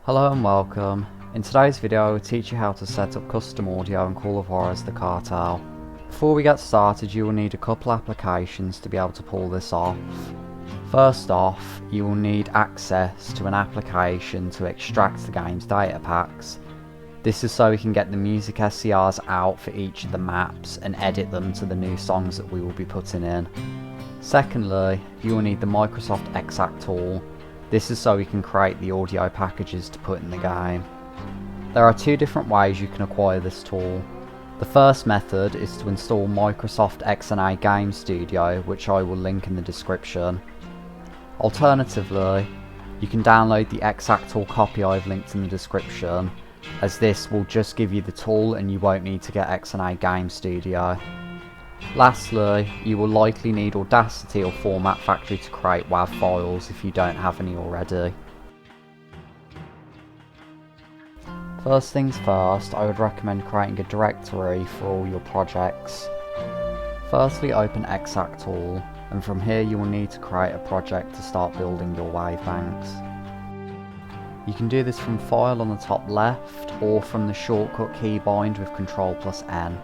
Hello and welcome. In today's video I will teach you how to set up custom audio in Call of Juarez the Cartel. Before we get started you will need a couple applications to be able to pull this off. First off, you will need access to an application to extract the game's data packs. This is so we can get the music SCRs out for each of the maps and edit them to the new songs that we will be putting in. Secondly, you will need the Microsoft Extract tool. This is so we can create the audio packages to put in the game. There are two different ways you can acquire this tool. The first method is to install Microsoft XNA Game Studio, which I will link in the description. Alternatively, you can download the Extract tool copy I've linked in the description, as this will just give you the tool and you won't need to get XNA Game Studio. Lastly, you will likely need Audacity or Format Factory to create WAV files if you don't have any already. First things first, I would recommend creating a directory for all your projects. Firstly, open Extract tool, and from here you will need to create a project to start building your wave banks. You can do this from File on the top left, or from the shortcut keybind with Ctrl+N.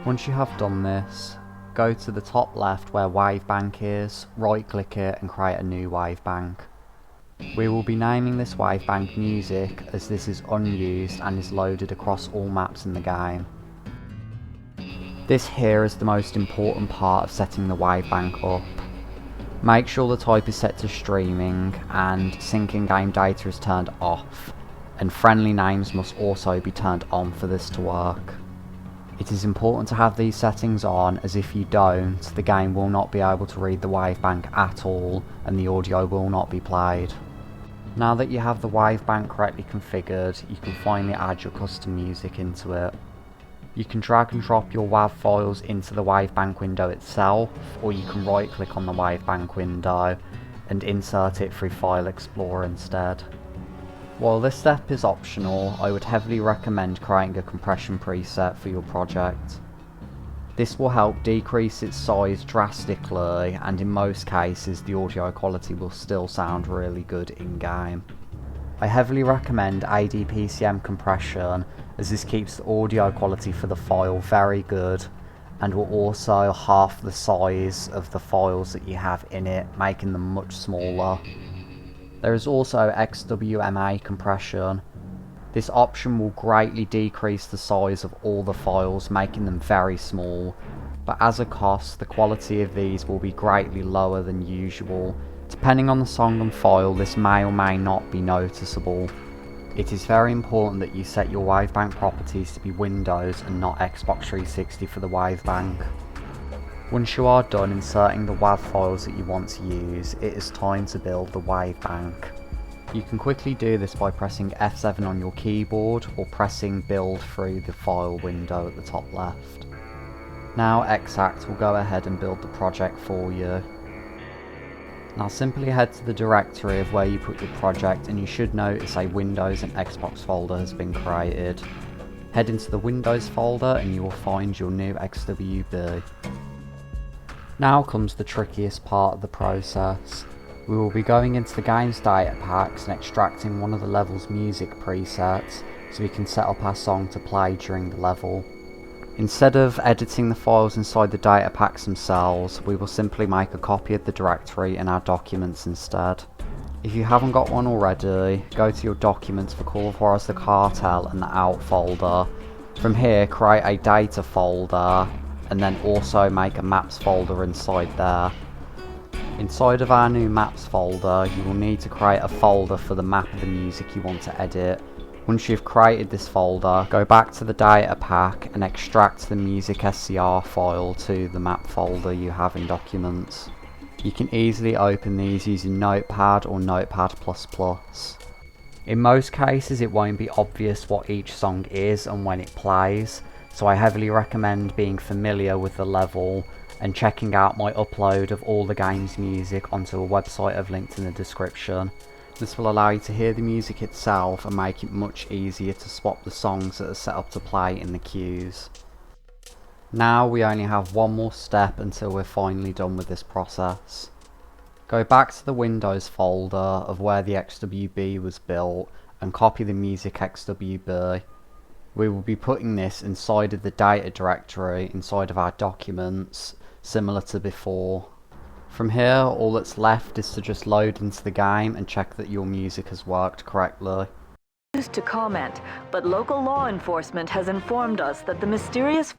Once you have done this, go to the top left where Wave Bank is, right click it and create a new wave bank. We will be naming this wave bank Music as this is unused and is loaded across all maps in the game. This here is the most important part of setting the wave bank up. Make sure the type is set to streaming and sync in-game data is turned off, and friendly names must also be turned on for this to work. It is important to have these settings on, as if you don't, the game will not be able to read the wave bank at all and the audio will not be played. Now that you have the wave bank correctly configured, you can finally add your custom music into it. You can drag and drop your WAV files into the wave bank window itself, or you can right click on the wave bank window and insert it through File Explorer instead. While this step is optional, I would heavily recommend creating a compression preset for your project. This will help decrease its size drastically, and in most cases the audio quality will still sound really good in-game. I heavily recommend ADPCM compression, as this keeps the audio quality for the file very good and will also half the size of the files that you have in it, making them much smaller. There is also XWMA compression. This option will greatly decrease the size of all the files, making them very small, but as a cost, the quality of these will be greatly lower than usual. Depending on the song and file, this may or may not be noticeable. It is very important that you set your wavebank properties to be Windows and not Xbox 360 for the wavebank. Once you are done inserting the WAV files that you want to use, it is time to build the wave bank. You can quickly do this by pressing F7 on your keyboard or pressing build through the file window at the top left. Now Extract will go ahead and build the project for you. Now simply head to the directory of where you put your project and you should notice a Windows and Xbox folder has been created. Head into the Windows folder and you will find your new XWB. Now comes the trickiest part of the process. We will be going into the game's data packs and extracting one of the level's music presets so we can set up our song to play during the level. Instead of editing the files inside the data packs themselves, we will simply make a copy of the directory in our documents instead. If you haven't got one already, go to your documents for Call of Juarez the Cartel and the Out folder. From here, create a data folder and then also make a maps folder inside there. Inside of our new maps folder, you will need to create a folder for the map of the music you want to edit. Once you've created this folder, go back to the data pack and extract the music SCR file to the map folder you have in documents. You can easily open these using Notepad or Notepad++. In most cases it won't be obvious what each song is and when it plays, so I heavily recommend being familiar with the level and checking out my upload of all the game's music onto a website I've linked in the description. This will allow you to hear the music itself and make it much easier to swap the songs that are set up to play in the queues. Now we only have one more step until we're finally done with this process. Go back to the Windows folder of where the XWB was built and copy the music XWB. We will be putting this inside of the data directory inside of our documents, similar to before. From here, all that's left is to just load into the game and check that your music has worked correctly. To comment, but local law enforcement has informed us that the mysterious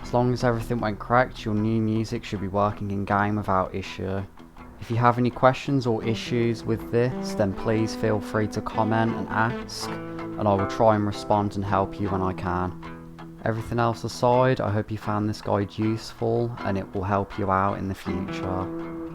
As long as everything went correct, your new music should be working in game without issue. If you have any questions or issues with this, then please feel free to comment and ask, and I will try and respond and help you when I can. Everything else aside, I hope you found this guide useful and it will help you out in the future.